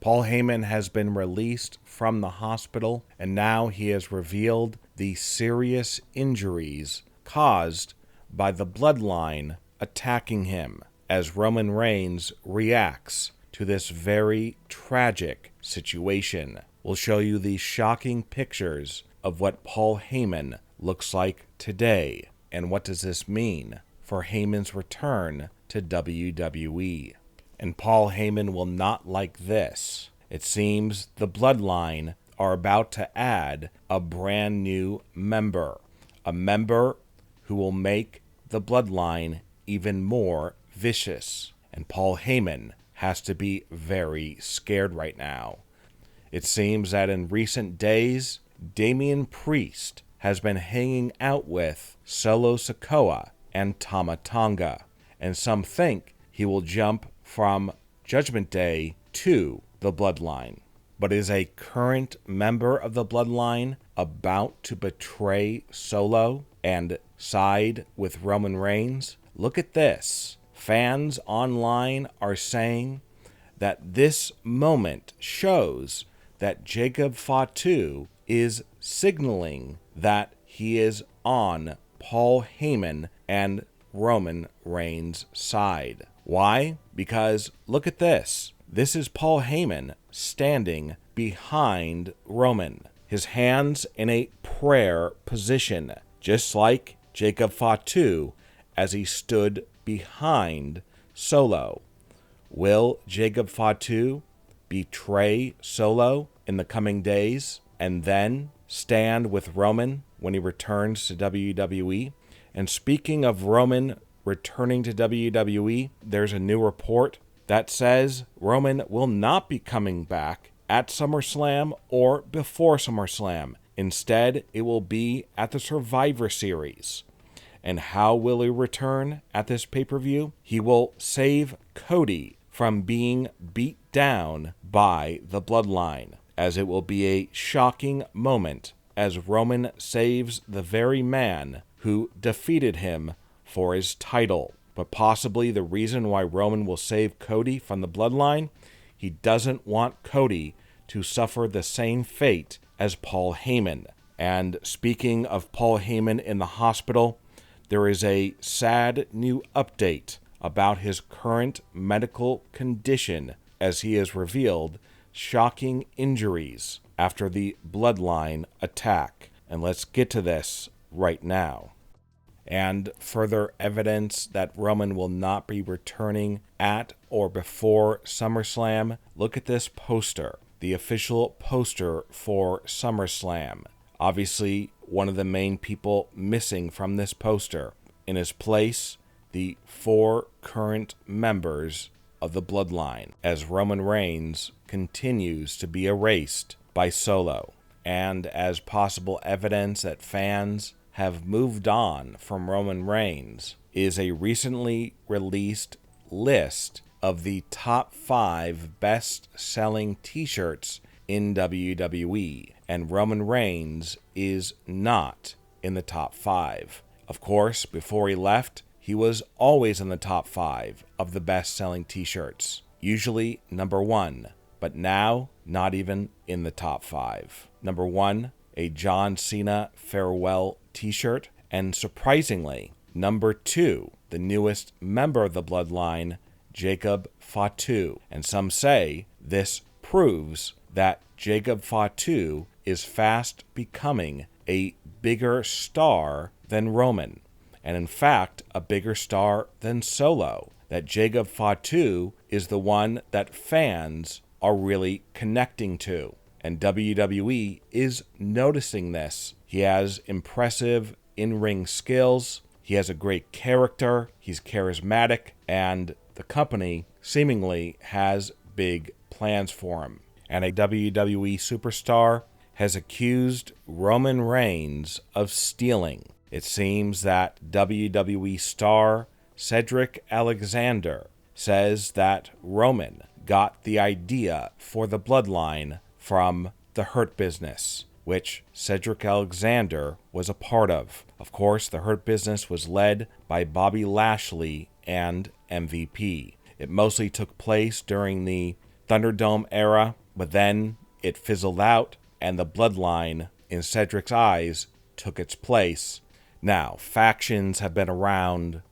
Paul Heyman has been released from the hospital, and now he has revealed the serious injuries caused by the Bloodline attacking him as Roman Reigns reacts to this very tragic situation. We'll show you these shocking pictures of what Paul Heyman looks like today, and what does this mean for Heyman's return to WWE. And Paul Heyman will not like this. It seems the Bloodline are about to add a brand new member. A member who will make the Bloodline even more vicious. And Paul Heyman has to be very scared right now. It seems that in recent days, Damian Priest has been hanging out with Solo Sikoa and Tama Tonga. And some think he will jump from Judgment Day to the Bloodline. But is a current member of the Bloodline about to betray Solo and side with Roman Reigns? Look at this. Fans online are saying that this moment shows that Jacob Fatu is signaling that he is on Paul Heyman and Roman Reigns' side. Why? Because look at this. This is Paul Heyman standing behind Roman, his hands in a prayer position, just like Jacob Fatu as he stood behind Solo. Will Jacob Fatu betray Solo in the coming days and then stand with Roman when he returns to WWE? And speaking of Roman returning to WWE, there's a new report that says Roman will not be coming back at SummerSlam or before SummerSlam. Instead, it will be at the Survivor Series. And how will he return at this pay-per-view? He will save Cody from being beat down by the Bloodline, as it will be a shocking moment as Roman saves the very man who defeated him for his title. But possibly the reason why Roman will save Cody from the Bloodline, he doesn't want Cody to suffer the same fate as Paul Heyman. And speaking of Paul Heyman in the hospital, there is a sad new update about his current medical condition as he has revealed shocking injuries after the Bloodline attack. And let's get to this right now. And further evidence that Roman will not be returning at or before SummerSlam. Look at this poster, the official poster for SummerSlam. Obviously, one of the main people missing from this poster. In his place, the 4 current members of the Bloodline, as Roman Reigns continues to be erased by Solo. And as possible evidence that fans have moved on from Roman Reigns is a recently released list of the top 5 best-selling t-shirts in WWE, and Roman Reigns is not in the top 5. Of course, before he left, he was always in the top 5 of the best-selling t-shirts, usually number 1, but now not even in the top 5. Number 1, a John Cena farewell t-shirt, and surprisingly, number 2, the newest member of the Bloodline, Jacob Fatu. And some say this proves that Jacob Fatu is fast becoming a bigger star than Roman, and in fact, a bigger star than Solo. That Jacob Fatu is the one that fans are really connecting to. And WWE is noticing this. He has impressive in-ring skills. He has a great character. He's charismatic. And the company seemingly has big plans for him. And a WWE superstar has accused Roman Reigns of stealing. It seems that WWE star Cedric Alexander says that Roman got the idea for the Bloodline from the Hurt Business, which Cedric Alexander was a part of. Of course, the Hurt Business was led by Bobby Lashley and MVP. It mostly took place during the Thunderdome era, but then it fizzled out and the Bloodline, in Cedric's eyes, took its place. Now, factions have been around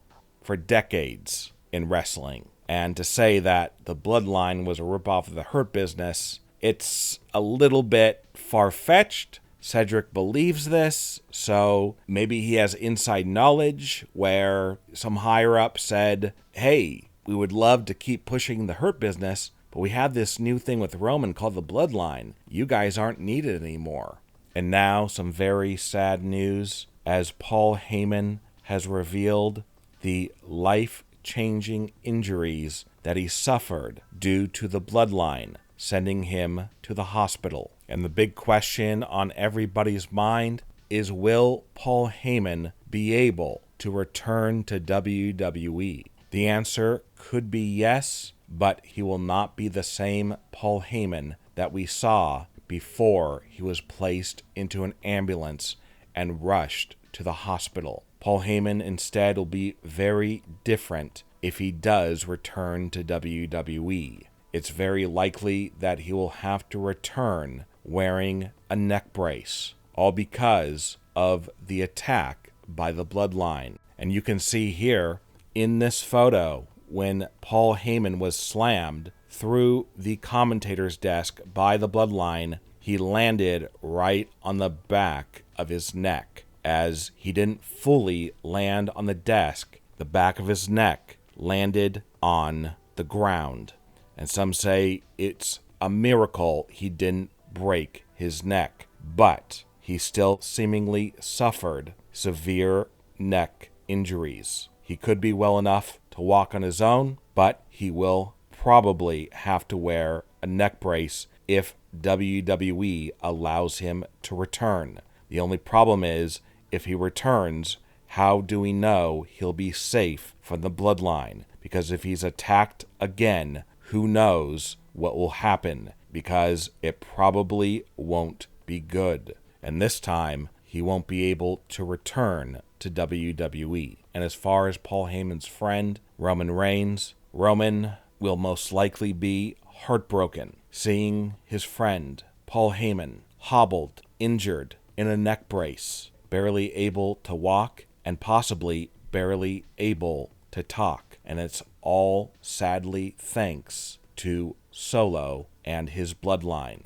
for decades in wrestling, and to say that the Bloodline was a ripoff of the Hurt Business, it's a little bit far-fetched. Cedric believes this, so maybe he has inside knowledge where some higher-up said, hey, we would love to keep pushing the Hurt Business, but we have this new thing with Roman called the Bloodline. You guys aren't needed anymore. And now some very sad news, as Paul Heyman has revealed the life-changing injuries that he suffered due to the Bloodline, sending him to the hospital. And the big question on everybody's mind is, will Paul Heyman be able to return to WWE? The answer could be yes, but he will not be the same Paul Heyman that we saw before he was placed into an ambulance and rushed to the hospital. Paul Heyman instead will be very different if he does return to WWE. It's very likely that he will have to return wearing a neck brace, all because of the attack by the Bloodline. And you can see here in this photo when Paul Heyman was slammed through the commentator's desk by the Bloodline, he landed right on the back of his neck. As he didn't fully land on the desk, the back of his neck landed on the ground. And some say it's a miracle he didn't break his neck, but he still seemingly suffered severe neck injuries. He could be well enough to walk on his own, but he will probably have to wear a neck brace if WWE allows him to return. The only problem is, if he returns, how do we know he'll be safe from the Bloodline? Because if he's attacked again, who knows what will happen, because it probably won't be good. And this time, he won't be able to return to WWE. And as far as Paul Heyman's friend, Roman Reigns, Roman will most likely be heartbroken seeing his friend, Paul Heyman, hobbled, injured, in a neck brace, barely able to walk, and possibly barely able to talk. And it's all sadly thanks to Solo and his Bloodline.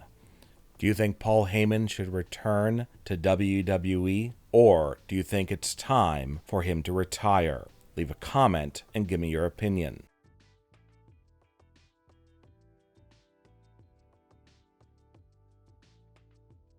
Do you think Paul Heyman should return to WWE, or do you think it's time for him to retire? Leave a comment and give me your opinion.